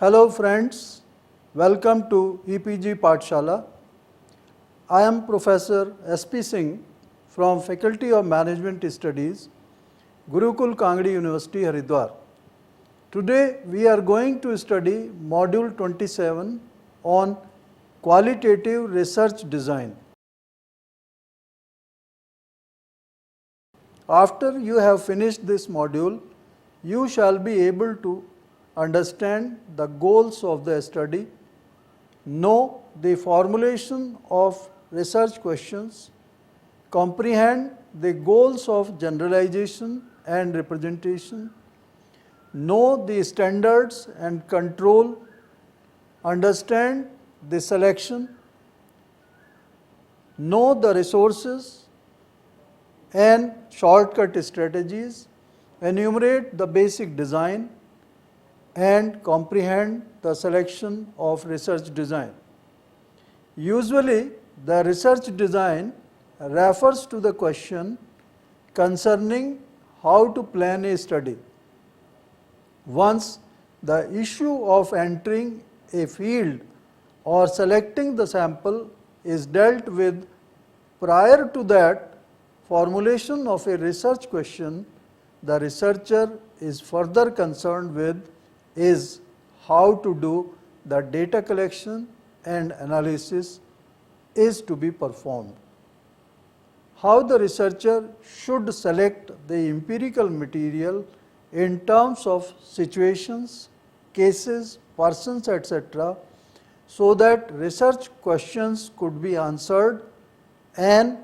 Hello friends, welcome to EPG Pathshala. I am Professor S.P. Singh from Faculty of Management Studies, Gurukul Kangdi University, Haridwar. Today we are going to study Module 27 on Qualitative Research Design. After you have finished this module, you shall be able to understand the goals of the study, know the formulation of research questions, comprehend the goals of generalization and representation, know the standards and control, understand the selection, know the resources and shortcut strategies, enumerate the basic design, and comprehend the selection of research design. Usually, the research design refers to the question concerning how to plan a study. Once the issue of entering a field or selecting the sample is dealt with, prior to that formulation of a research question, the researcher is further concerned with is how to do the data collection and analysis is to be performed. How the researcher should select the empirical material in terms of situations, cases, persons, etc., so that research questions could be answered, and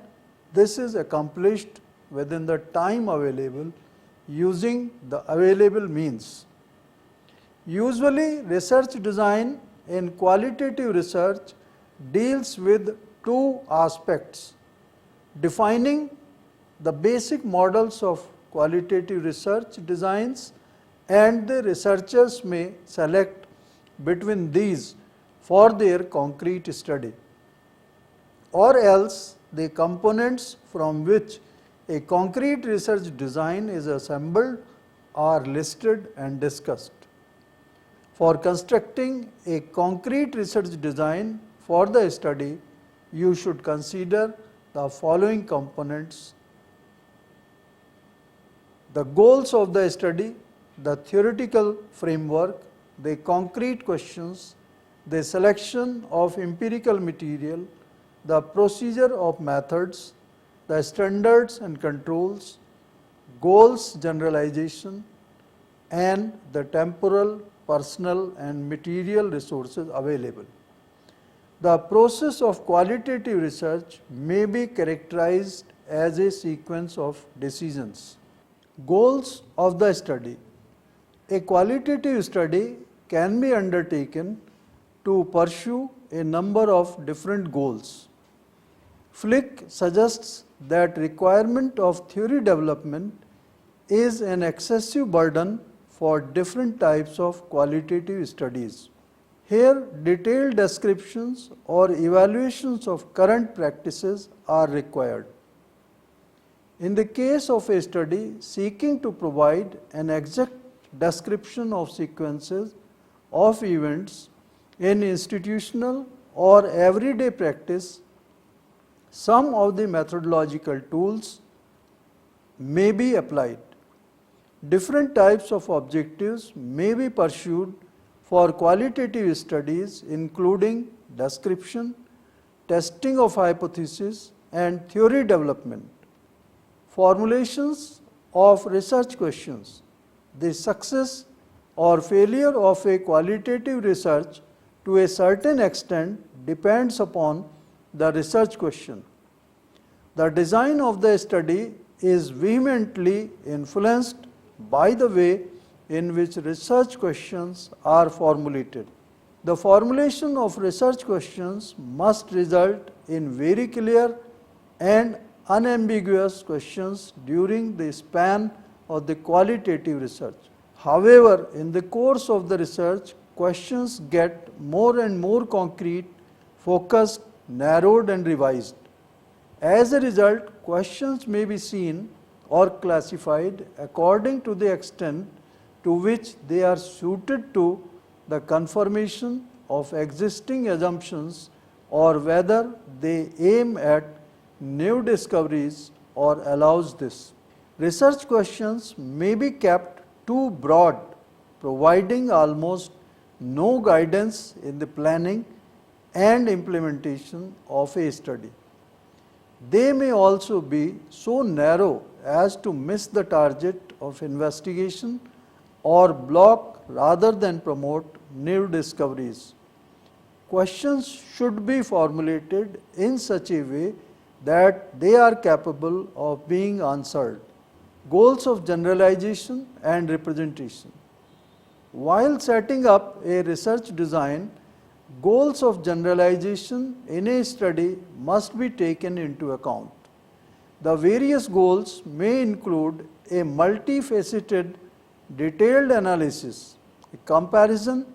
this is accomplished within the time available using the available means. Usually, research design in qualitative research deals with two aspects: defining the basic models of qualitative research designs, and the researchers may select between these for their concrete study, or else the components from which a concrete research design is assembled are listed and discussed. For constructing a concrete research design for the study, you should consider the following components: the goals of the study, the theoretical framework, the concrete questions, the selection of empirical material, the procedure of methods, the standards and controls, goals generalization, and the temporal, personal and material resources available. The process of qualitative research may be characterized as a sequence of decisions. Goals of the study. A qualitative study can be undertaken to pursue a number of different goals. Flick suggests that requirement of theory development is an excessive burden for different types of qualitative studies. Here, detailed descriptions or evaluations of current practices are required. In the case of a study seeking to provide an exact description of sequences of events in institutional or everyday practice, some of the methodological tools may be applied. Different types of objectives may be pursued for qualitative studies, including description, testing of hypotheses, and theory development. Formulations of research questions. The success or failure of a qualitative research to a certain extent depends upon the research question. The design of the study is vehemently influenced by the way in which research questions are formulated. The formulation of research questions must result in very clear and unambiguous questions during the span of the qualitative research. However, in the course of the research, questions get more and more concrete, focused, narrowed and revised. As a result, questions may be seen or classified according to the extent to which they are suited to the confirmation of existing assumptions or whether they aim at new discoveries or allows this. Research questions may be kept too broad, providing almost no guidance in the planning and implementation of a study. They may also be so narrow as to miss the target of investigation or block rather than promote new discoveries. Questions should be formulated in such a way that they are capable of being answered. Goals of generalization and representation. While setting up a research design, goals of generalization in a study must be taken into account. The various goals may include a multifaceted, detailed analysis, a comparison,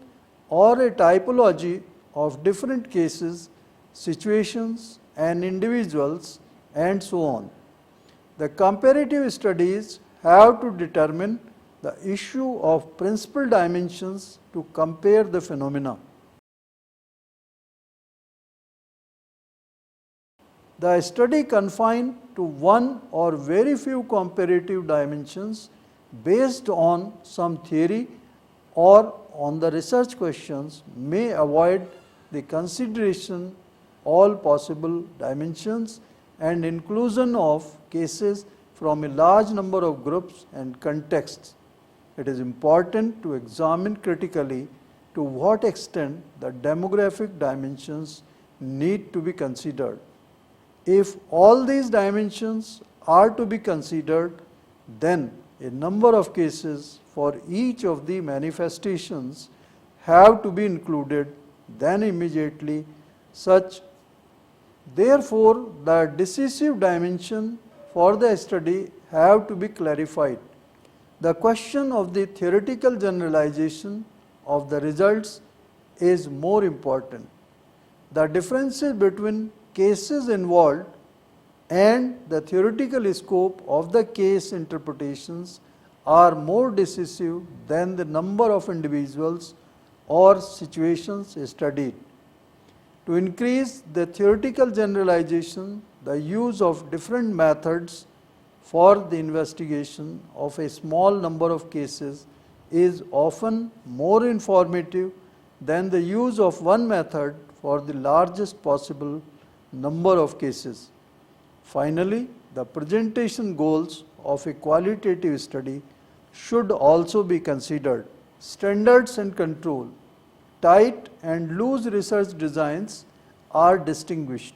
or a typology of different cases, situations, and individuals, and so on. The comparative studies have to determine the issue of principal dimensions to compare the phenomena. The study confined to one or very few comparative dimensions based on some theory or on the research questions may avoid the consideration all possible dimensions and inclusion of cases from a large number of groups and contexts. It is important to examine critically to what extent the demographic dimensions need to be considered. If all these dimensions are to be considered, then a number of cases for each of the manifestations have to be included then immediately such. Therefore, the decisive dimension for the study have to be clarified. The question of the theoretical generalization of the results is more important. The differences between cases involved and the theoretical scope of the case interpretations are more decisive than the number of individuals or situations studied. To increase the theoretical generalization, the use of different methods for the investigation of a small number of cases is often more informative than the use of one method for the largest possible number of cases. Finally, the presentation goals of a qualitative study should also be considered. Standards and control. Tight and loose research designs are distinguished.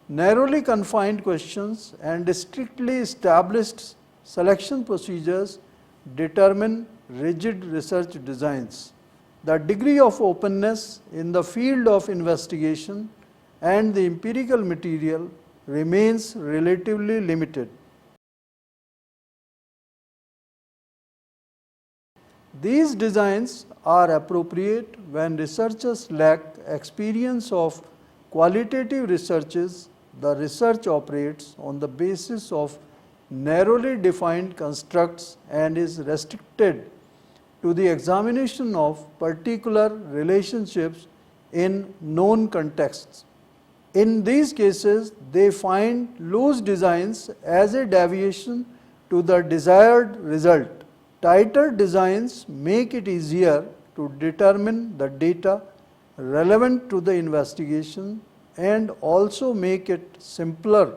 Narrowly confined questions and strictly established selection procedures determine rigid research designs. The degree of openness in the field of investigation and the empirical material remains relatively limited. These designs are appropriate when researchers lack experience of qualitative researches. The research operates on the basis of narrowly defined constructs and is restricted to the examination of particular relationships in known contexts. In these cases, they find loose designs as a deviation to the desired result. Tighter designs make it easier to determine the data relevant to the investigation and also make it simpler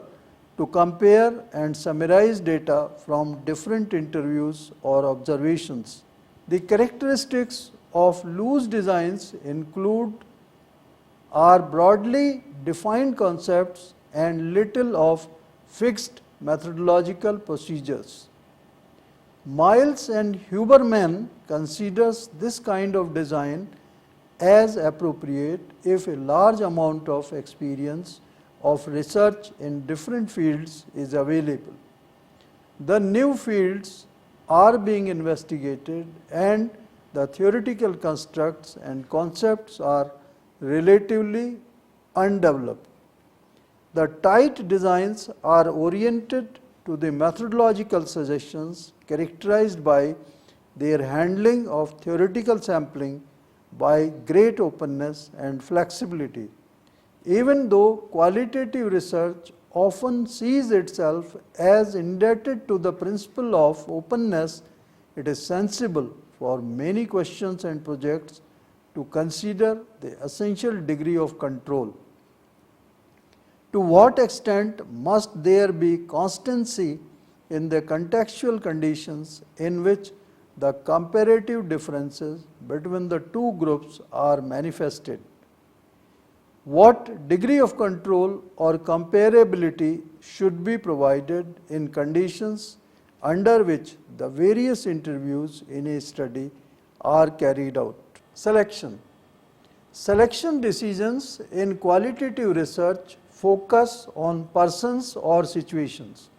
to compare and summarize data from different interviews or observations. The characteristics of loose designs include are broadly defined concepts and little of fixed methodological procedures. Miles and Huberman considers this kind of design as appropriate if a large amount of experience of research in different fields is available. The new fields are being investigated and the theoretical constructs and concepts are relatively undeveloped. The tight designs are oriented to the methodological suggestions characterized by their handling of theoretical sampling, by great openness and flexibility. Even though qualitative research often sees itself as indebted to the principle of openness, it is sensible for many questions and projects to consider the essential degree of control. To what extent must there be constancy in the contextual conditions in which the comparative differences between the two groups are manifested? What degree of control or comparability should be provided in conditions under which the various interviews in a study are carried out? Selection. Selection decisions in qualitative research focus on persons or situations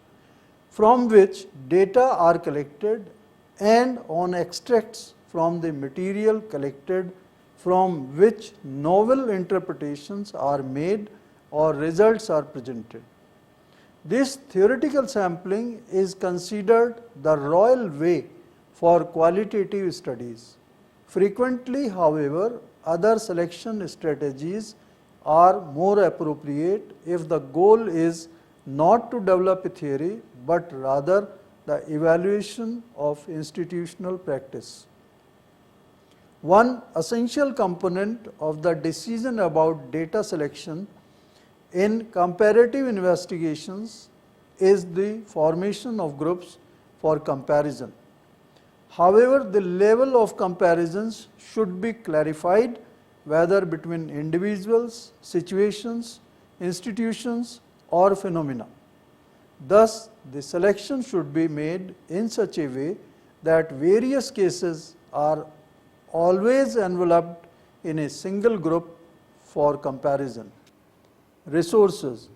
from which data are collected and on extracts from the material collected from which novel interpretations are made or results are presented. This theoretical sampling is considered the royal way for qualitative studies. Frequently, however, other selection strategies are more appropriate if the goal is not to develop a theory, but rather the evaluation of institutional practice. One essential component of the decision about data selection in comparative investigations is the formation of groups for comparison. However, the level of comparisons should be clarified, whether between individuals, situations, institutions, or phenomena. Thus, the selection should be made in such a way that various cases are always enveloped in a single group for comparison. Resources.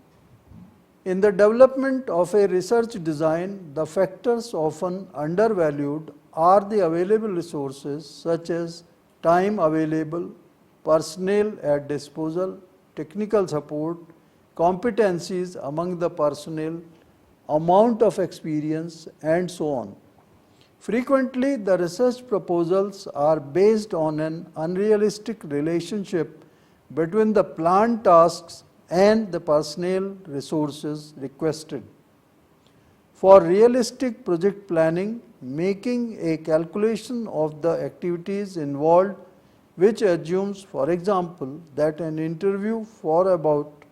In the development of a research design, the factors often undervalued are the available resources such as time available, personnel at disposal, technical support, competencies among the personnel, amount of experience, and so on. Frequently, the research proposals are based on an unrealistic relationship between the planned tasks and the personnel resources requested. For realistic project planning, making a calculation of the activities involved, which assumes, for example, that an interview for about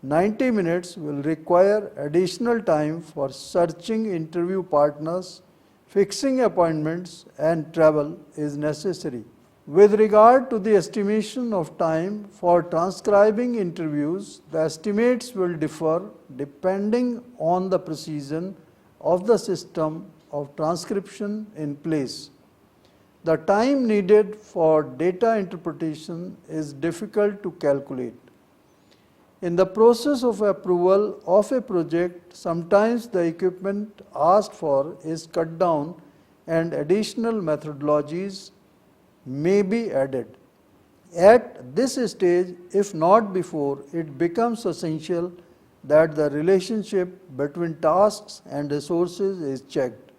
90 minutes will require additional time for searching interview partners, fixing appointments, and travel is necessary. With regard to the estimation of time for transcribing interviews, the estimates will differ depending on the precision of the system of transcription in place. The time needed for data interpretation is difficult to calculate. In the process of approval of a project, sometimes the equipment asked for is cut down and additional methodologies may be added. At this stage, if not before, it becomes essential that the relationship between tasks and resources is checked.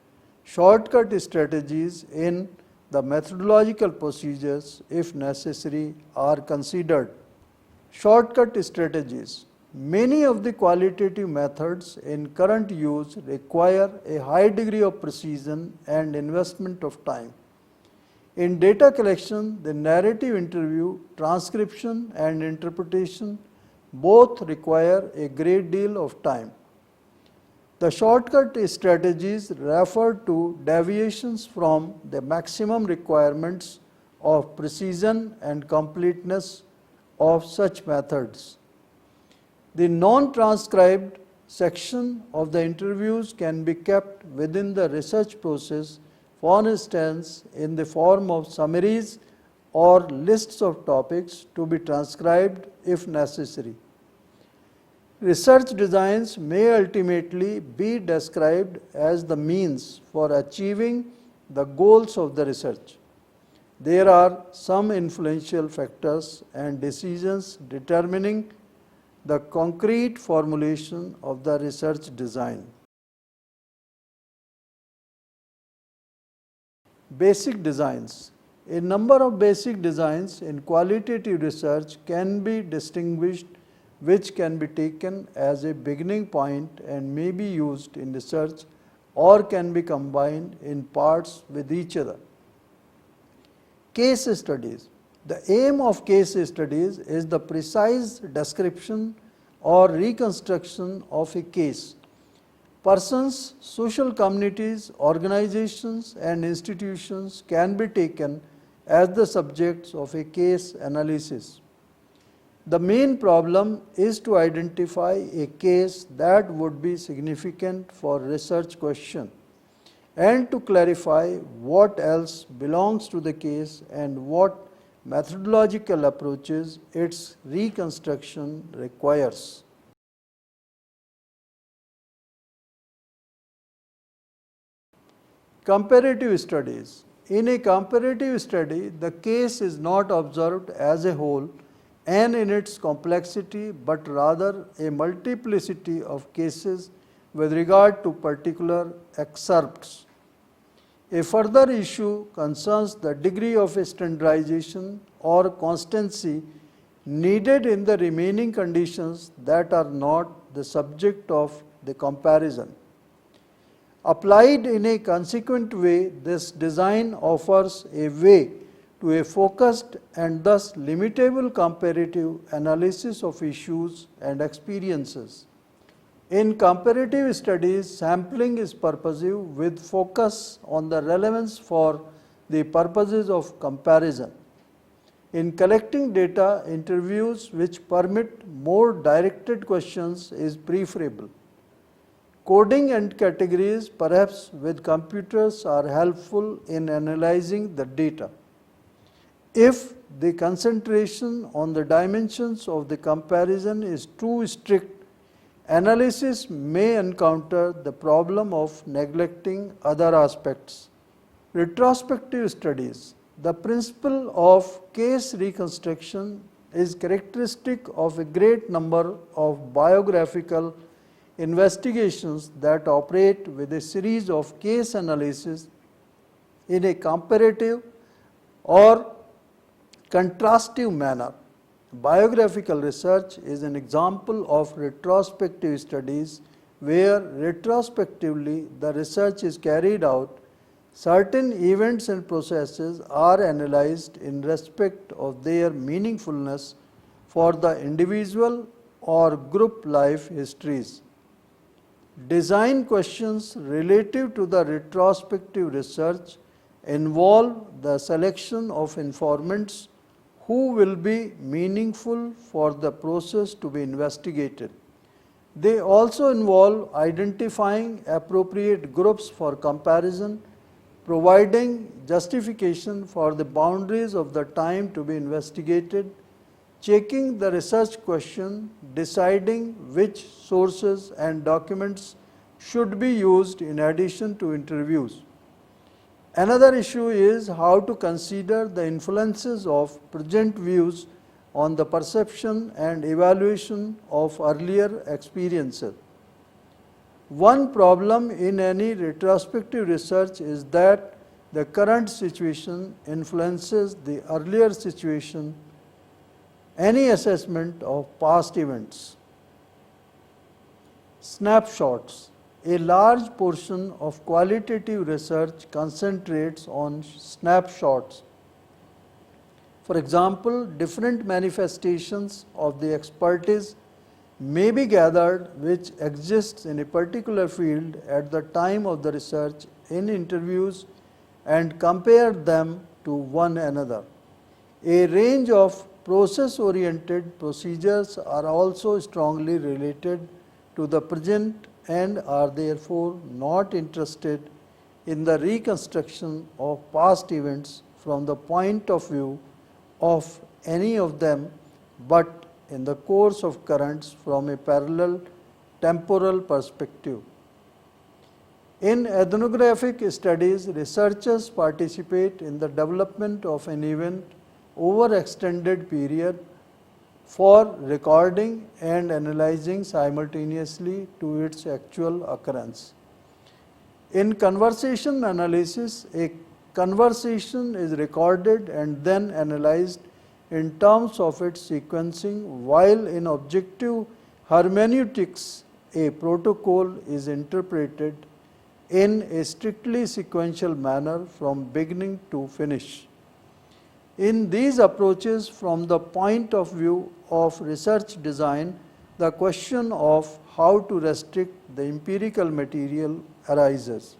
Shortcut strategies in the methodological procedures, if necessary, are considered. Shortcut strategies. Many of the qualitative methods in current use require a high degree of precision and investment of time. In data collection, the narrative interview, transcription, and interpretation both require a great deal of time. The shortcut strategies refer to deviations from the maximum requirements of precision and completeness of such methods. The non-transcribed section of the interviews can be kept within the research process, for instance, in the form of summaries or lists of topics to be transcribed if necessary. Research designs may ultimately be described as the means for achieving the goals of the research. There are some influential factors and decisions determining the concrete formulation of the research design. Basic designs. A number of basic designs in qualitative research can be distinguished, which can be taken as a beginning point and may be used in research or can be combined in parts with each other. Case studies. The aim of case studies is the precise description or reconstruction of a case. Persons, social communities, organizations and institutions can be taken as the subjects of a case analysis. The main problem is to identify a case that would be significant for research question and to clarify what else belongs to the case and what methodological approaches its reconstruction requires. Comparative studies. In a comparative study, the case is not observed as a whole and in its complexity, but rather a multiplicity of cases with regard to particular excerpts. A further issue concerns the degree of standardization or constancy needed in the remaining conditions that are not the subject of the comparison. Applied in a consequent way, this design offers a way to a focused and thus limitable comparative analysis of issues and experiences. In comparative studies, sampling is purposive with focus on the relevance for the purposes of comparison. In collecting data, interviews which permit more directed questions is preferable. Coding and categories, perhaps with computers, are helpful in analyzing the data. If the concentration on the dimensions of the comparison is too strict, analysis may encounter the problem of neglecting other aspects. Retrospective studies. The principle of case reconstruction is characteristic of a great number of biographical investigations that operate with a series of case analysis in a comparative or contrastive manner. Biographical research is an example of retrospective studies where retrospectively the research is carried out. Certain events and processes are analyzed in respect of their meaningfulness for the individual or group life histories. Design questions relative to the retrospective research involve the selection of informants who will be meaningful for the process to be investigated. They also involve identifying appropriate groups for comparison, providing justification for the boundaries of the time to be investigated, checking the research question, deciding which sources and documents should be used in addition to interviews. Another issue is how to consider the influences of present views on the perception and evaluation of earlier experiences. One problem in any retrospective research is that the current situation influences the earlier situation. Any assessment of past events. Snapshots. A large portion of qualitative research concentrates on snapshots. For example, different manifestations of the expertise may be gathered which exists in a particular field at the time of the research in interviews and compare them to one another. A range of process-oriented procedures are also strongly related to the present and are therefore not interested in the reconstruction of past events from the point of view of any of them, but in the course of currents from a parallel temporal perspective. In ethnographic studies, researchers participate in the development of an event over extended period for recording and analyzing simultaneously to its actual occurrence. In conversation analysis, a conversation is recorded and then analyzed in terms of its sequencing, while in objective hermeneutics, a protocol is interpreted in a strictly sequential manner from beginning to finish. In these approaches, from the point of view of research design, the question of how to restrict the empirical material arises.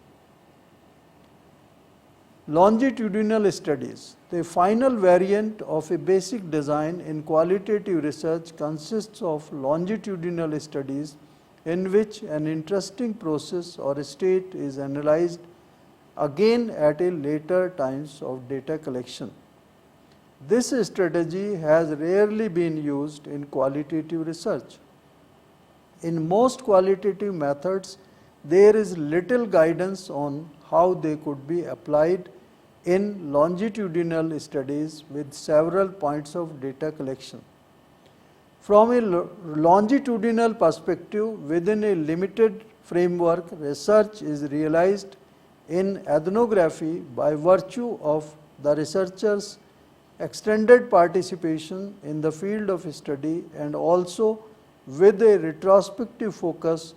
Longitudinal studies. The final variant of a basic design in qualitative research consists of longitudinal studies in which an interesting process or state is analyzed again at a later times of data collection. This strategy has rarely been used in qualitative research. In most qualitative methods, there is little guidance on how they could be applied in longitudinal studies with several points of data collection. From a longitudinal perspective, within a limited framework, research is realized in ethnography by virtue of the researcher's extended participation in the field of study, and also with a retrospective focus.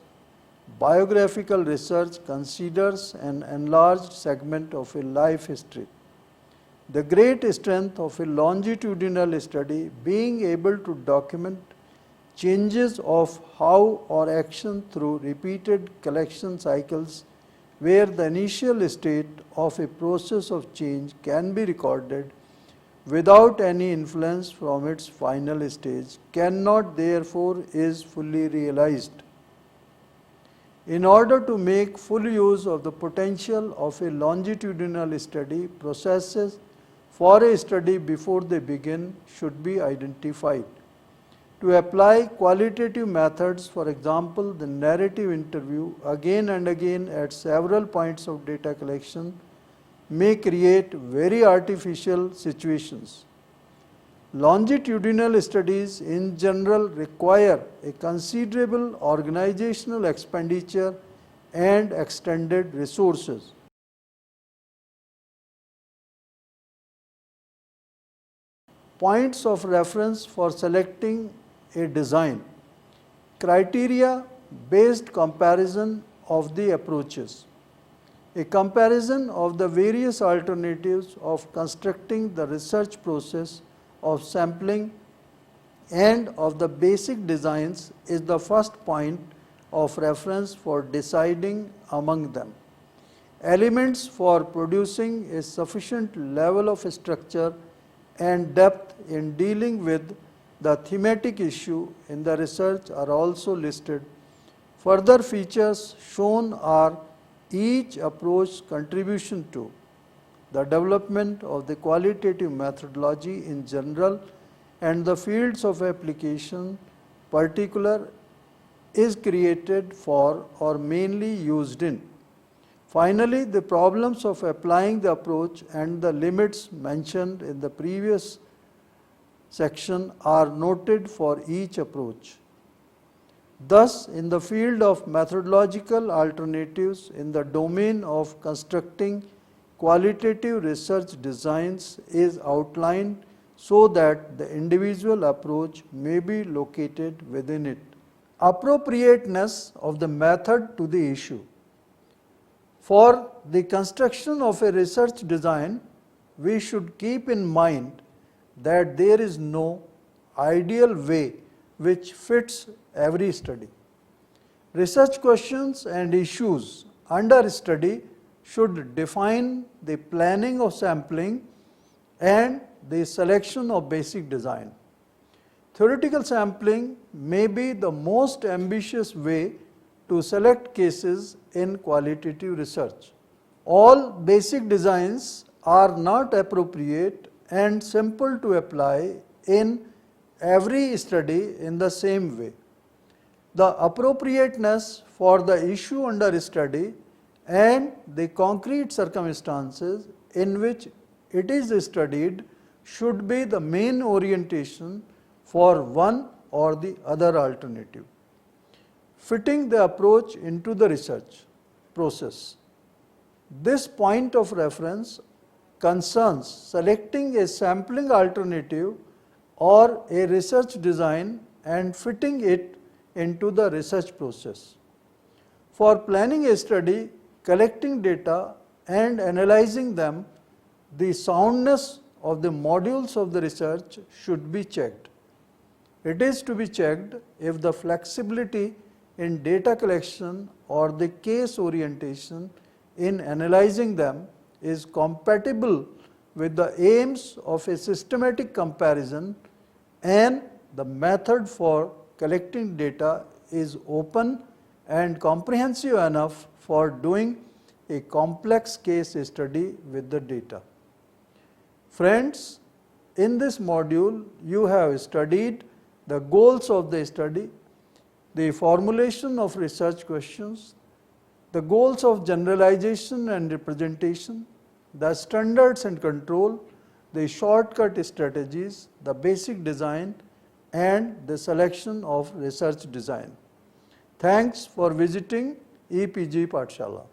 Biographical research considers an enlarged segment of a life history. The great strength of a longitudinal study being able to document changes of how or action through repeated collection cycles, where the initial state of a process of change can be recorded without any influence from its final stage, cannot therefore is fully realized. In order to make full use of the potential of a longitudinal study, processes for a study before they begin should be identified. To apply qualitative methods, for example, the narrative interview again and again at several points of data collection, may create very artificial situations. Longitudinal studies in general require a considerable organizational expenditure and extended resources. Points of reference for selecting a design. Criteria based comparison of the approaches. A comparison of the various alternatives of constructing the research process of sampling and of the basic designs is the first point of reference for deciding among them. Elements for producing a sufficient level of structure and depth in dealing with the thematic issue in the research are also listed. Further features shown are each approach's contribution to the development of the qualitative methodology in general and the fields of application particular is created for or mainly used in. Finally, the problems of applying the approach and the limits mentioned in the previous section are noted for each approach. Thus, in the field of methodological alternatives in the domain of constructing qualitative research designs is outlined so that the individual approach may be located within it. Appropriateness of the method to the issue. For the construction of a research design, we should keep in mind that there is no ideal way which fits every study. Research questions and issues under study should define the planning of sampling and the selection of basic design. Theoretical sampling may be the most ambitious way to select cases in qualitative research. All basic designs are not appropriate and simple to apply in every study in the same way. The appropriateness for the issue under study and the concrete circumstances in which it is studied should be the main orientation for one or the other alternative. Fitting the approach into the research process. This point of reference concerns selecting a sampling alternative or a research design and fitting it into the research process. For planning a study, collecting data and analyzing them, the soundness of the modules of the research should be checked. It is to be checked if the flexibility in data collection or the case orientation in analyzing them is compatible with the aims of a systematic comparison and the method for collecting data is open and comprehensive enough for doing a complex case study with the data. Friends, in this module you have studied the goals of the study, the formulation of research questions, the goals of generalization and representation, the standards and control, the shortcut strategies, the basic design and the selection of research design. Thanks for visiting EPG Pathshala.